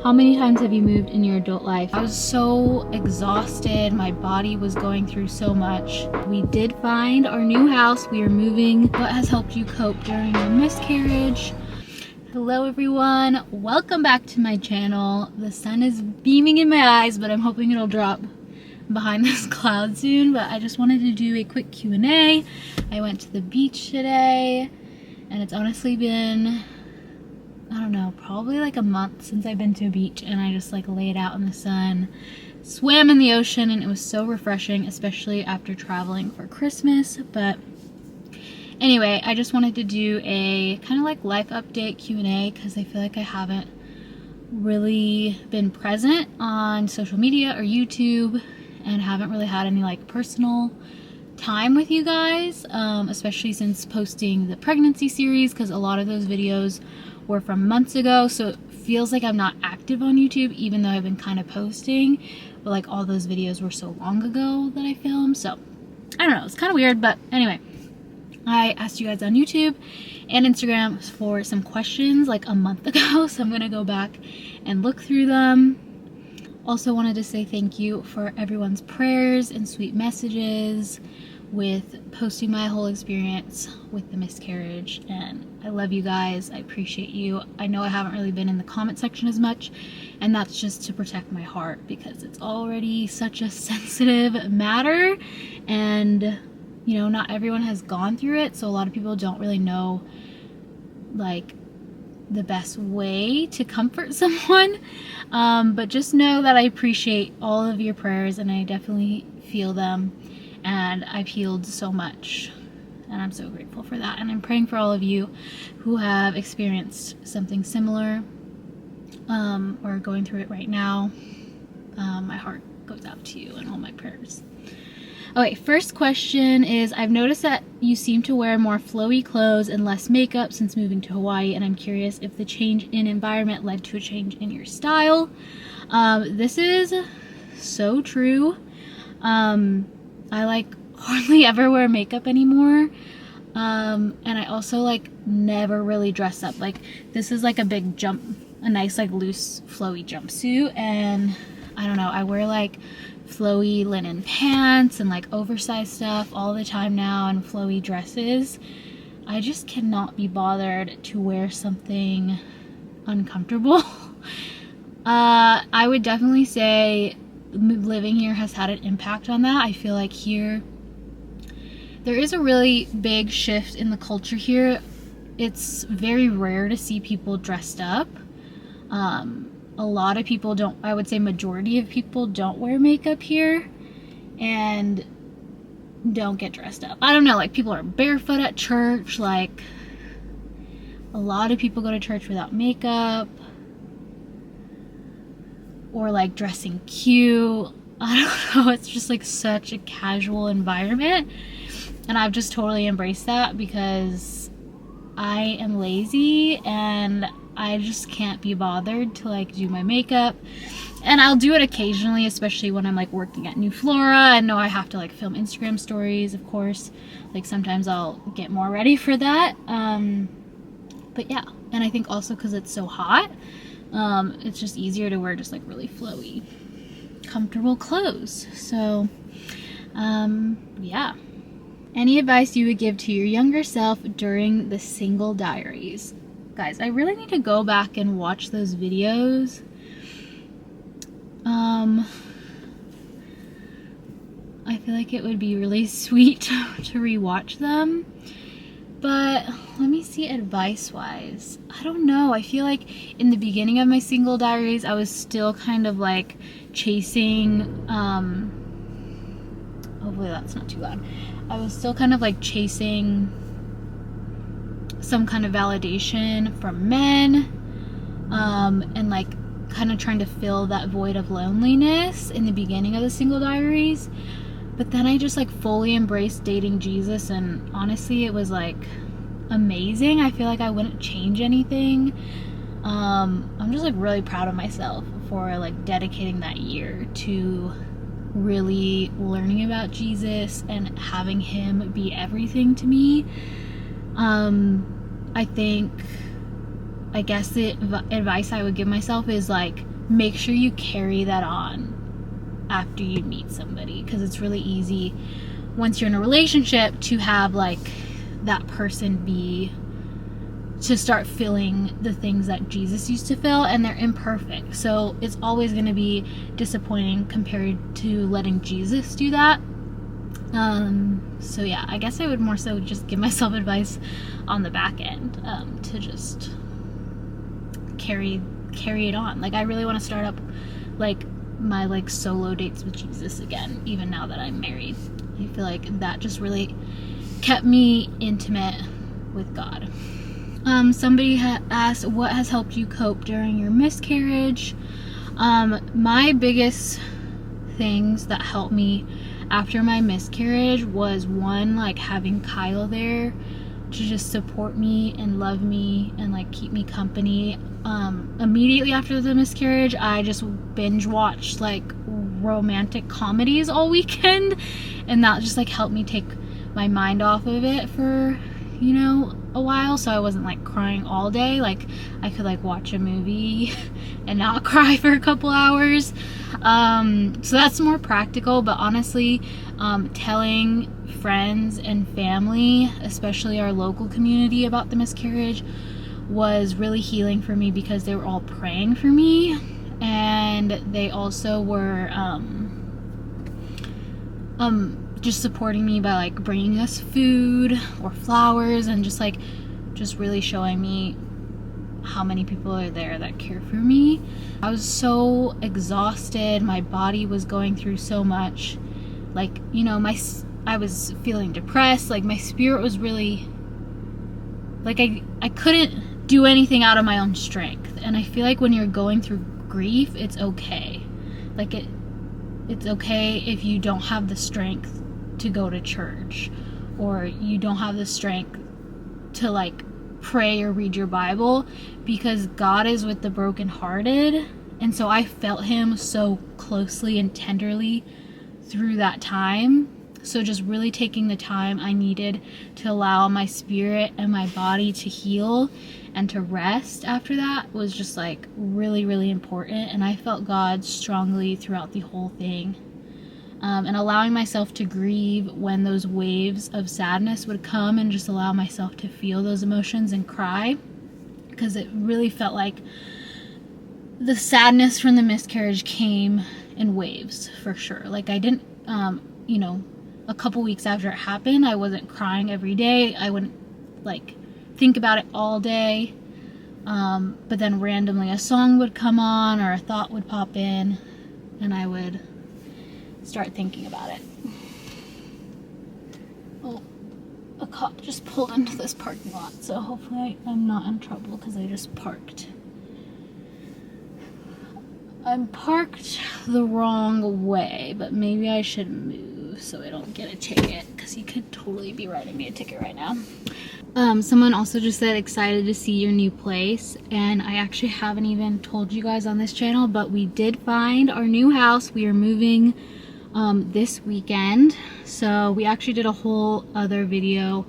How many times have you moved in your adult life? I was so exhausted. My body was going through so much. We did find our new house. We are moving. What has helped you cope during your miscarriage? Hello everyone. Welcome back to my channel. The sun is beaming in my eyes, but I'm hoping it'll drop behind this cloud soon. But I just wanted to do a quick Q&A. I went to the beach today and it's honestly been, I don't know, probably like a month since I've been to a beach, and I just like laid out in the sun, swam in the ocean, and it was so refreshing, especially after traveling for Christmas. But anyway, I just wanted to do a kind of like life update Q&A because I feel like I haven't really been present on social media or YouTube and haven't really had any like personal time with you guys, especially since posting the pregnancy series, because a lot of those videos were from months ago, so it feels like I'm not active on YouTube even though I've been kind of posting, but like all those videos were so long ago that I filmed, so I don't know, it's kind of weird. But anyway, I asked you guys on YouTube and Instagram for some questions like a month ago, so I'm gonna go back and look through them. Also wanted to say thank you for everyone's prayers and sweet messages with posting my whole experience with the miscarriage, and I love you guys. I appreciate you. I know I haven't really been in the comment section as much, and that's just to protect my heart because it's already such a sensitive matter, and you know, not everyone has gone through it, so a lot of people don't really know like the best way to comfort someone, but just know that I appreciate all of your prayers and I definitely feel them, and I've healed so much and I'm so grateful for that, and I'm praying for all of you who have experienced something similar or going through it right now. My heart goes out to you and all my prayers. Okay, first question is, I've noticed that you seem to wear more flowy clothes and less makeup since moving to Hawaii, and I'm curious if the change in environment led to a change in your style. This is so true. I like hardly ever wear makeup anymore, and I also like never really dress up. Like this is like a big jump, a nice like loose flowy jumpsuit, and I don't know, I wear like flowy linen pants and like oversized stuff all the time now, and flowy dresses. I just cannot be bothered to wear something uncomfortable. I would definitely say living here has had an impact on that. I feel like here there is a really big shift in the culture here. It's very rare to see people dressed up. A lot of people don't, I would say majority of people don't wear makeup here and don't get dressed up. I don't know, like people are barefoot at church, like a lot of people go to church without makeup or like dressing cute. I don't know, it's just like such a casual environment, and I've just totally embraced that because I am lazy and I just can't be bothered to like do my makeup. And I'll do it occasionally, especially when I'm like working at Neuflora. I know I have to like film Instagram stories, of course. Like sometimes I'll get more ready for that. But yeah, and I think also because it's so hot, it's just easier to wear just like really flowy, comfortable clothes. So yeah. Any advice you would give to your younger self during the single diaries? Guys, I really need to go back and watch those videos. I feel like it would be really sweet to rewatch them. But let me see, advice-wise. I don't know. I feel like in the beginning of my single diaries, I was still kind of like chasing, hopefully that's not too loud. I was still kind of like chasing some kind of validation from men, and like kind of trying to fill that void of loneliness in the beginning of the single diaries. But then I just like fully embraced dating Jesus, and honestly it was like amazing. I feel like I wouldn't change anything. I'm just like really proud of myself for like dedicating that year to really learning about Jesus and having him be everything to me. I think I guess the advice I would give myself is like, make sure you carry that on after you meet somebody, because it's really easy once you're in a relationship to have like that person to start feeling the things that Jesus used to feel, and they're imperfect, so it's always going to be disappointing compared to letting Jesus do that. So yeah, I guess I would more so just give myself advice on the back end, to just carry it on. Like, I really want to start up like my like solo dates with Jesus again, even now that I'm married. I feel like that just really kept me intimate with God. Somebody asked, what has helped you cope during your miscarriage? My biggest things that helped me after my miscarriage was, one, like having Kyle there to just support me and love me and like keep me company. Immediately after the miscarriage, I just binge watched like romantic comedies all weekend, and that just like helped me take my mind off of it for, you know, a while, so I wasn't like crying all day. Like, I could like watch a movie and not cry for a couple hours. So that's more practical, but honestly, telling friends and family, especially our local community, about the miscarriage was really healing for me, because they were all praying for me, and they also were just supporting me by like bringing us food or flowers, and just really showing me how many people are there that care for me. I was so exhausted. My body was going through so much. Like, you know, I was feeling depressed. Like, my spirit was really, like, I couldn't do anything out of my own strength. And I feel like when you're going through grief, it's okay. Like, it's okay if you don't have the strength to go to church, or you don't have the strength to like pray or read your Bible, because God is with the brokenhearted. And so I felt him so closely and tenderly through that time. So just really taking the time I needed to allow my spirit and my body to heal and to rest after that was just like really, really important. And I felt God strongly throughout the whole thing. And allowing myself to grieve when those waves of sadness would come, and just allow myself to feel those emotions and cry, because it really felt like the sadness from the miscarriage came in waves for sure. Like, I didn't, you know, a couple weeks after it happened, I wasn't crying every day. I wouldn't like think about it all day. But then randomly a song would come on or a thought would pop in, and I would start thinking about it. Oh, a cop just pulled into this parking lot, so hopefully I'm not in trouble because I just parked. I'm parked the wrong way, but maybe I should move so I don't get a ticket, because he could totally be writing me a ticket right now. Someone also just said, excited to see your new place, and I actually haven't even told you guys on this channel, but we did find our new house. We are moving this weekend, so we actually did a whole other video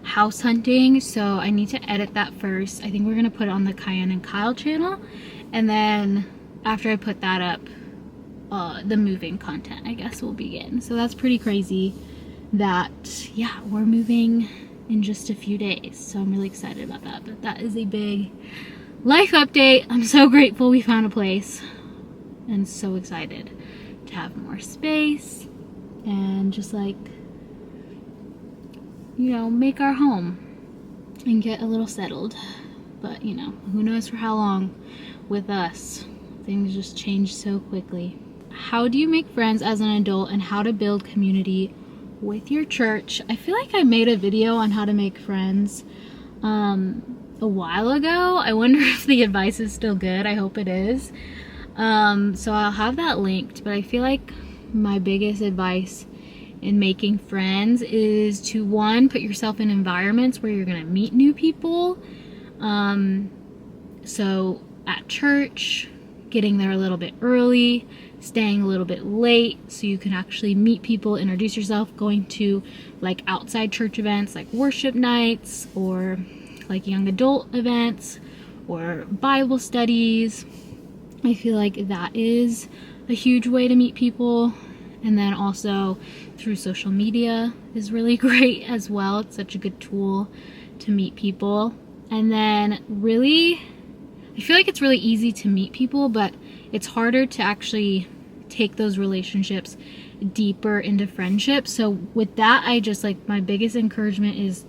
house hunting, so I need to edit that first. I think we're gonna put it on the Kian and Kyle channel, and then after I put that up, the moving content, I guess, will begin. So that's pretty crazy that, yeah, we're moving in just a few days, so I'm really excited about that. But that is a big life update. I'm so grateful we found a place, and so excited to have more space and just like, you know, make our home and get a little settled. But you know, who knows for how long with us. Things just change so quickly. How do you make friends as an adult, and how to build community with your church? I feel like I made a video on how to make friends a while ago. I wonder if the advice is still good. I hope it is. So I'll have that linked, but I feel like my biggest advice in making friends is to, one, put yourself in environments where you're gonna meet new people. So at church, getting there a little bit early, staying a little bit late so you can actually meet people, introduce yourself, going to like outside church events like worship nights or like young adult events, or Bible studies. I feel like that is a huge way to meet people. And then also through social media is really great as well. It's such a good tool to meet people. And then really, I feel like it's really easy to meet people, but it's harder to actually take those relationships deeper into friendships. So with that, I just like, my biggest encouragement is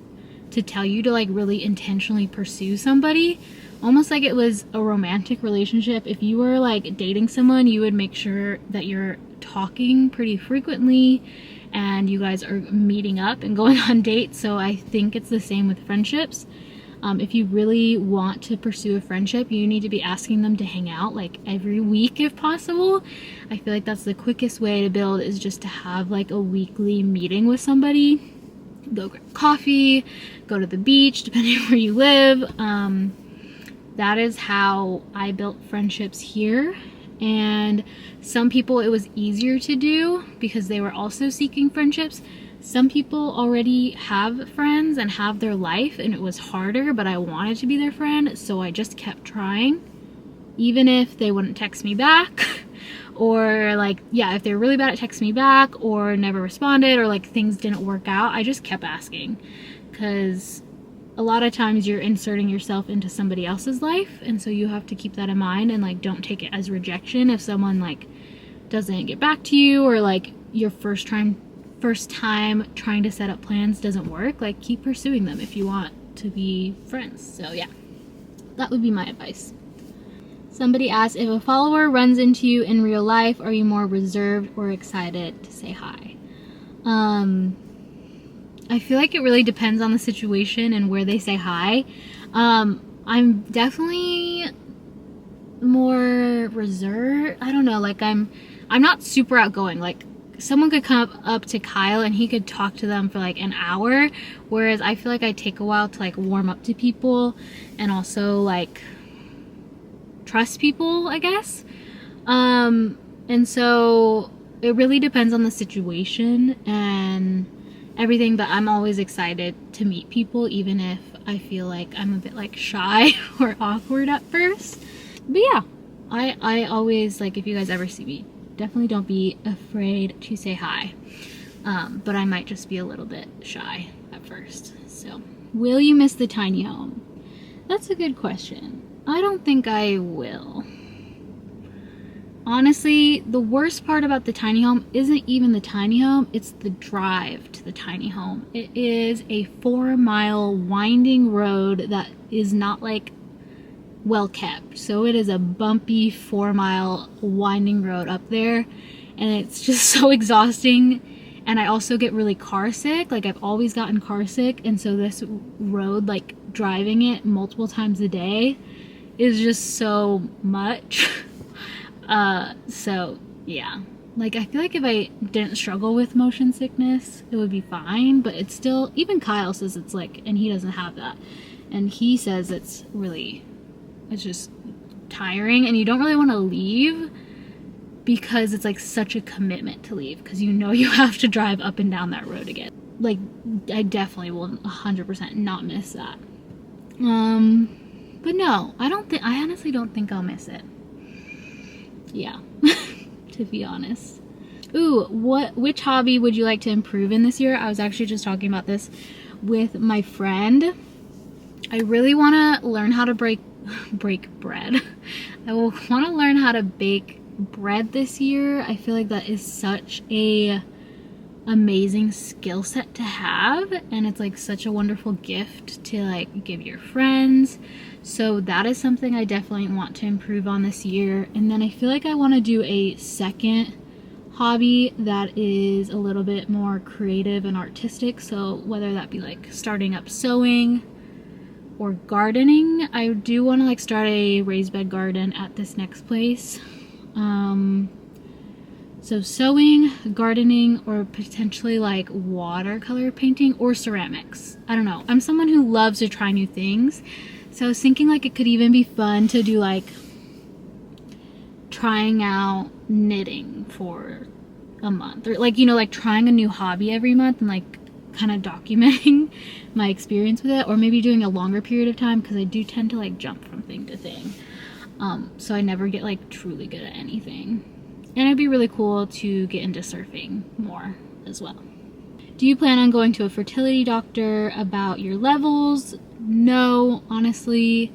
to tell you to like really intentionally pursue somebody, almost like it was a romantic relationship. If you were like dating someone, you would make sure that you're talking pretty frequently and you guys are meeting up and going on dates. So I think it's the same with friendships. If you really want to pursue a friendship, you need to be asking them to hang out like every week if possible. I feel like that's the quickest way to build, is just to have like a weekly meeting with somebody. Go grab coffee, go to the beach, depending where you live. That is how I built friendships here. And some people it was easier to do because they were also seeking friendships. Some people already have friends and have their life, and it was harder, but I wanted to be their friend, so I just kept trying. Even if they wouldn't text me back, or like, yeah, if they're really bad at texting me back or never responded, or like things didn't work out, I just kept asking. Because a lot of times you're inserting yourself into somebody else's life, and so you have to keep that in mind and like don't take it as rejection if someone like doesn't get back to you, or like your first time trying to set up plans doesn't work. Like, keep pursuing them if you want to be friends. So yeah, that would be my advice. Somebody asked, if a follower runs into you in real life, are you more reserved or excited to say hi? I feel like it really depends on the situation and where they say hi. I'm definitely more reserved. I don't know, like I'm not super outgoing. Like, someone could come up to Kyle and he could talk to them for like an hour, whereas I feel like I take a while to like warm up to people and also like trust people, I guess. And so it really depends on the situation and everything, but I'm always excited to meet people, even if I feel like I'm a bit like shy or awkward at first. But yeah, I always, like, if you guys ever see me, definitely don't be afraid to say hi. But I might just be a little bit shy at first. So, will you miss the tiny home? That's a good question. I don't think I will. Honestly, the worst part about the tiny home isn't even the tiny home, it's the drive to the tiny home. It is a 4-mile winding road that is not like well kept. So it is a bumpy 4-mile winding road up there, and it's just so exhausting. And I also get really car sick. Like, I've always gotten car sick, and so this road, like driving it multiple times a day, is just so much. So yeah, like, I feel like if I didn't struggle with motion sickness, it would be fine, but it's still, even Kyle says it's like, and he doesn't have that, and he says it's just tiring, and you don't really want to leave because it's like such a commitment to leave, because you know you have to drive up and down that road again. Like, I definitely will 100% not miss that. But no, I honestly don't think I'll miss it. Yeah, to be honest. Ooh, which hobby would you like to improve in this year? I was actually just talking about this with my friend. I really want to learn how to break bread. I will want to learn how to bake bread this year. I feel like that is such a amazing skill set to have, and it's like such a wonderful gift to like give your friends. So that is something I definitely want to improve on this year. And then I feel like I want to do a second hobby that is a little bit more creative and artistic. So whether that be like starting up sewing or gardening. I do want to like start a raised bed garden at this next place. So sewing, gardening, or potentially like watercolor painting or ceramics. I don't know. I'm someone who loves to try new things. So I was thinking like it could even be fun to do like trying out knitting for a month, or like, you know, like trying a new hobby every month and like kind of documenting my experience with it, or maybe doing a longer period of time, because I do tend to like jump from thing to thing. So I never get like truly good at anything. And it'd be really cool to get into surfing more as well. Do you plan on going to a fertility doctor about your levels? No, honestly.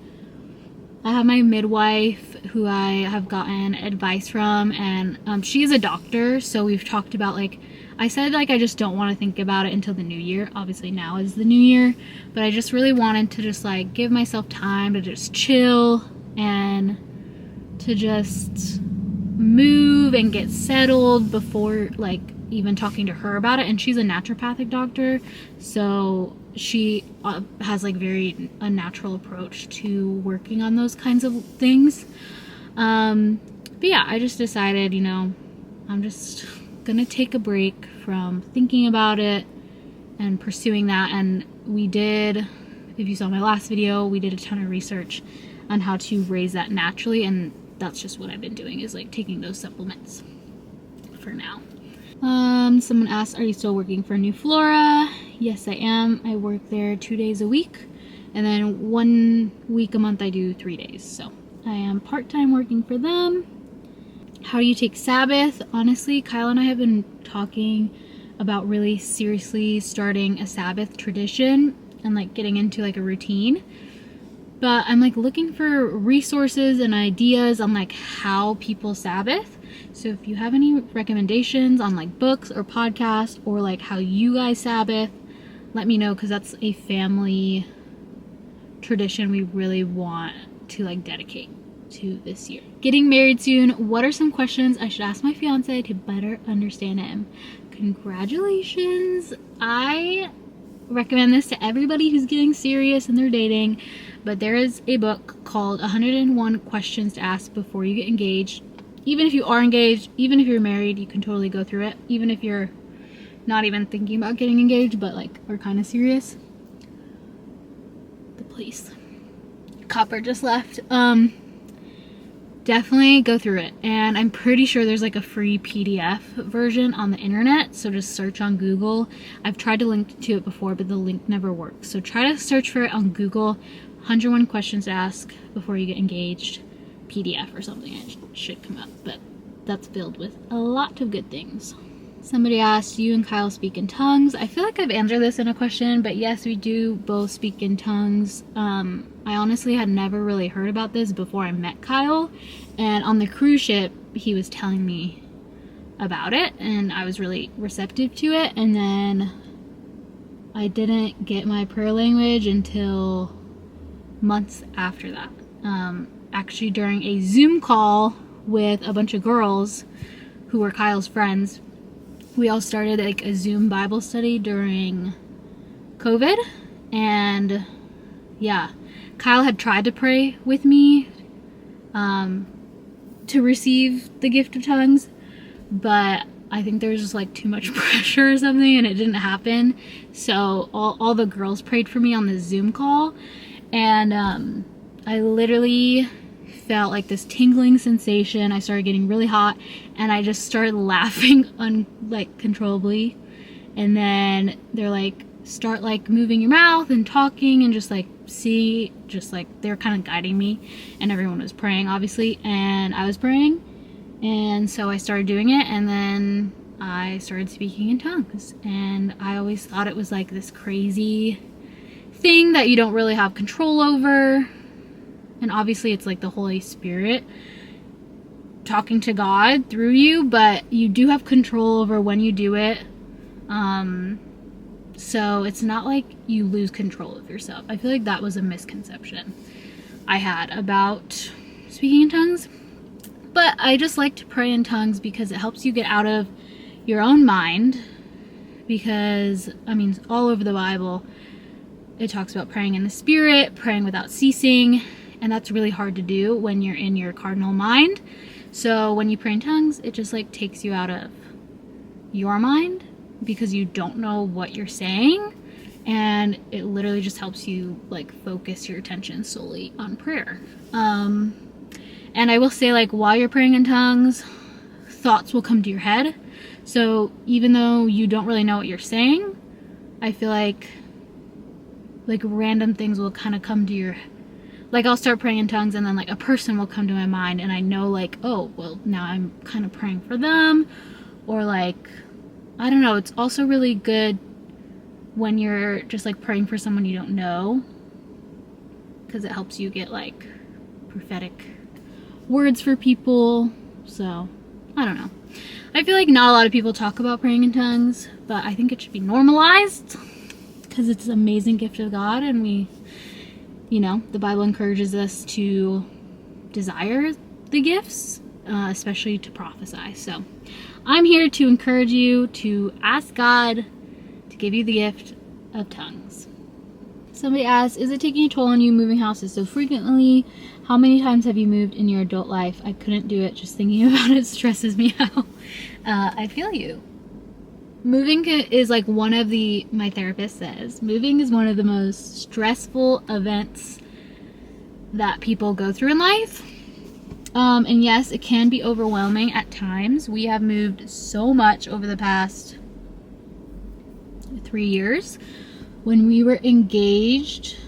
I have my midwife who I have gotten advice from, and she's a doctor, so we've talked about, like, I said, like, I just don't want to think about it until the new year. Obviously now is the new year, but I just really wanted to just like give myself time to just chill and to just move and get settled before like even talking to her about it. And she's a naturopathic doctor, so she has like very a natural approach to working on those kinds of things. But yeah, I just decided, you know, I'm just gonna take a break from thinking about it and pursuing that. And we did, if you saw my last video, we did a ton of research on how to raise that naturally, and that's just what I've been doing, is like taking those supplements for now. Someone asked, are you still working for Neuflora? Yes, I am. I work there 2 days a week, and then 1 week a month I do 3 days. So I am part-time working for them. How do you take Sabbath? Honestly, Kyle and I have been talking about really seriously starting a Sabbath tradition and like getting into like a routine. But I'm like looking for resources and ideas on like how people Sabbath. So if you have any recommendations on like books or podcasts, or like how you guys Sabbath, let me know, because that's a family tradition we really want to like dedicate to this year. Getting married soon. What are some questions I should ask my fiance to better understand him? Congratulations. I recommend this to everybody who's getting serious and they're dating, but there is a book called 101 Questions to Ask Before You Get Engaged. Even if you are engaged, even if you're married, you can totally go through it. Even if you're not even thinking about getting engaged, but like are kind of serious. The police. Copper just left. Definitely go through it. And I'm pretty sure there's like a free PDF version on the internet, so just search on Google. I've tried to link to it before, but the link never works. So try to search for it on Google. 101 Questions to Ask Before You Get Engaged PDF or something. It should come up, but that's filled with a lot of good things. Somebody asked, you and Kyle speak in tongues. I feel like I've answered this in a question, but yes, we do both speak in tongues. I honestly had never really heard about this before I met Kyle, and on the cruise ship he was telling me about it and I was really receptive to it. And then I didn't get my prayer language until months after that. Actually during a Zoom call with a bunch of girls who were Kyle's friends. We all started like a Zoom Bible study during COVID, and yeah, Kyle had tried to pray with me to receive the gift of tongues, but I think there was just like too much pressure or something and it didn't happen. So all the girls prayed for me on the Zoom call, and I literally felt like this tingling sensation. I started getting really hot and I just started laughing uncontrollably. And then they're like, start like moving your mouth and talking and just like they're kind of guiding me, and everyone was praying obviously, and I was praying, and so I started doing it, and then I started speaking in tongues. And I always thought it was like this crazy thing that you don't really have control over. And obviously it's like the Holy Spirit talking to God through you, but you do have control over when you do it. So it's not like you lose control of yourself. I feel like that was a misconception I had about speaking in tongues. But I just like to pray in tongues because it helps you get out of your own mind. Because, I mean, all over the Bible, it talks about praying in the Spirit, praying without ceasing. And that's really hard to do when you're in your cardinal mind. So when you pray in tongues, it just like takes you out of your mind because you don't know what you're saying. And it literally just helps you like focus your attention solely on prayer. And I will say, like, while you're praying in tongues, thoughts will come to your head. So even though you don't really know what you're saying, I feel like random things will kind of come to your, like I'll start praying in tongues and then like a person will come to my mind and I know like, oh, well now I'm kind of praying for them. Or like, I don't know, it's also really good when you're just like praying for someone you don't know, because it helps you get like prophetic words for people. So I don't know, I feel like not a lot of people talk about praying in tongues, but I think it should be normalized because it's an amazing gift of God, and we, you know, the Bible encourages us to desire the gifts, especially to prophesy. So I'm here to encourage you to ask God to give you the gift of tongues. Somebody asked, is it taking a toll on you moving houses so frequently? How many times have you moved in your adult life? I couldn't do it. Just thinking about it stresses me out. I feel you. Moving is like my therapist says, moving is one of the most stressful events that people go through in life. And yes, it can be overwhelming at times. We have moved so much over the past 3 years. When we were engaged,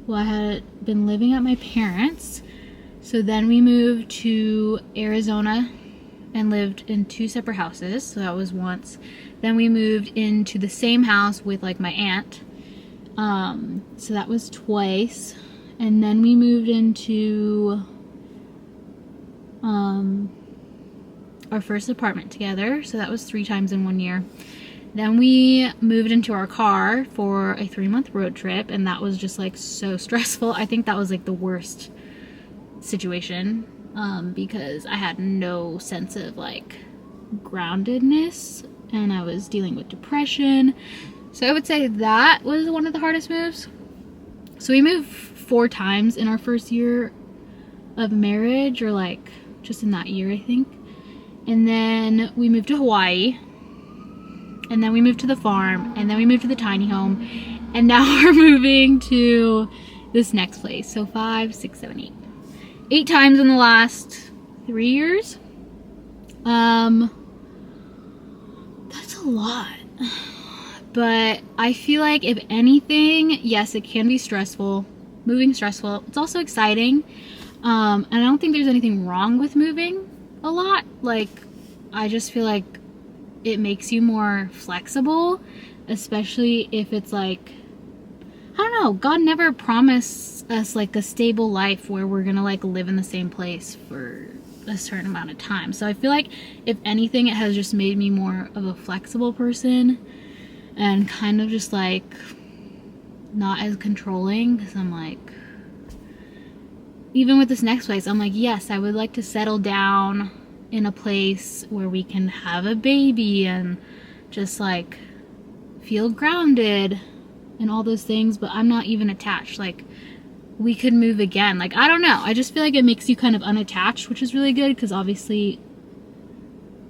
well, I had been living at my parents'. So then we moved to Arizona and lived in 2 separate houses. So that was once. Then we moved into the same house with like my aunt. So that was twice. And then we moved into our first apartment together. So that was 3 times in 1 year. Then we moved into our car for a 3-month road trip, and that was just like so stressful. I think that was like the worst situation, because I had no sense of like groundedness, and I was dealing with depression. So I would say that was one of the hardest moves. So we moved 4 times in our first year of marriage, or like just in that year, I think. And then we moved to Hawaii. And then we moved to the farm, and then we moved to the tiny home, and now we're moving to this next place. So 5, 6, 7, 8. 8 times in the last 3 years. That's a lot. But I feel like if anything, yes, it can be stressful. Moving stressful. It's also exciting. And I don't think there's anything wrong with moving a lot. Like, I just feel like it makes you more flexible, especially if it's like, I don't know, God never promised us like a stable life where we're gonna like live in the same place for a certain amount of time. So I feel like if anything, it has just made me more of a flexible person and kind of just like not as controlling, because I'm like, even with this next place, I'm like, yes, I would like to settle down in a place where we can have a baby and just like feel grounded and all those things, but I'm not even attached. Like, we could move again. Like, I don't know, I just feel like it makes you kind of unattached, which is really good, because obviously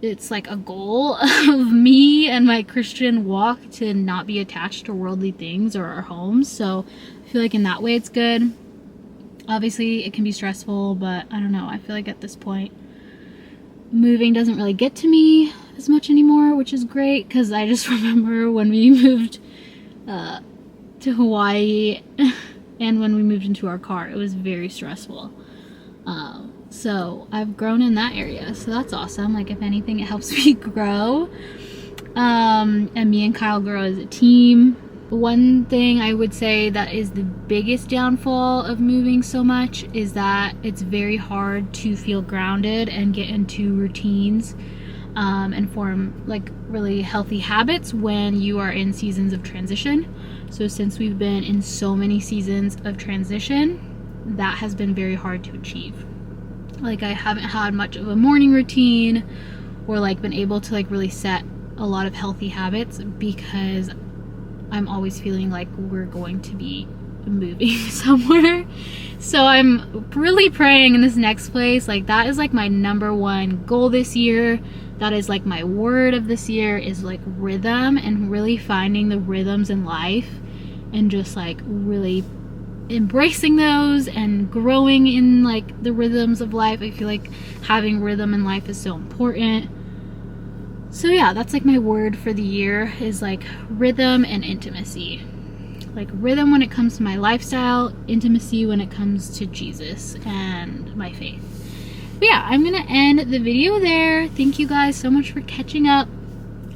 it's like a goal of me and my Christian walk to not be attached to worldly things or our homes. So I feel like in that way it's good. Obviously it can be stressful, but I don't know, I feel like at this point moving doesn't really get to me as much anymore, which is great, because I just remember when we moved to Hawaii and when we moved into our car, it was very stressful. So I've grown in that area, so that's awesome. Like, if anything, it helps me grow, and me and Kyle grow as a team. One thing I would say that is the biggest downfall of moving so much is that it's very hard to feel grounded and get into routines, and form like really healthy habits when you are in seasons of transition. So since we've been in so many seasons of transition, that has been very hard to achieve. Like, I haven't had much of a morning routine or like been able to like really set a lot of healthy habits, because I'm always feeling like we're going to be moving somewhere. So I'm really praying in this next place, like that is like my #1 goal this year. That is like my word of this year, is like rhythm, and really finding the rhythms in life and just like really embracing those and growing in like the rhythms of life. I feel like having rhythm in life is so important. So yeah, that's like my word for the year, is like rhythm and intimacy. Like rhythm when it comes to my lifestyle, intimacy when it comes to Jesus and my faith. But yeah, I'm gonna end the video there. Thank you guys so much for catching up.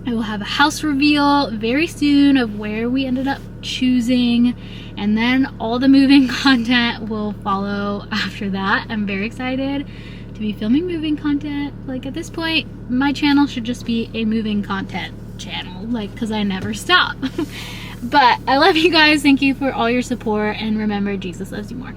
I will have a house reveal very soon of where we ended up choosing, and then all the moving content will follow after that. I'm very excited to be filming moving content. Like at this point, my channel should just be a moving content channel, like, because I never stop. But I love you guys. Thank you for all your support, and remember, Jesus loves you more.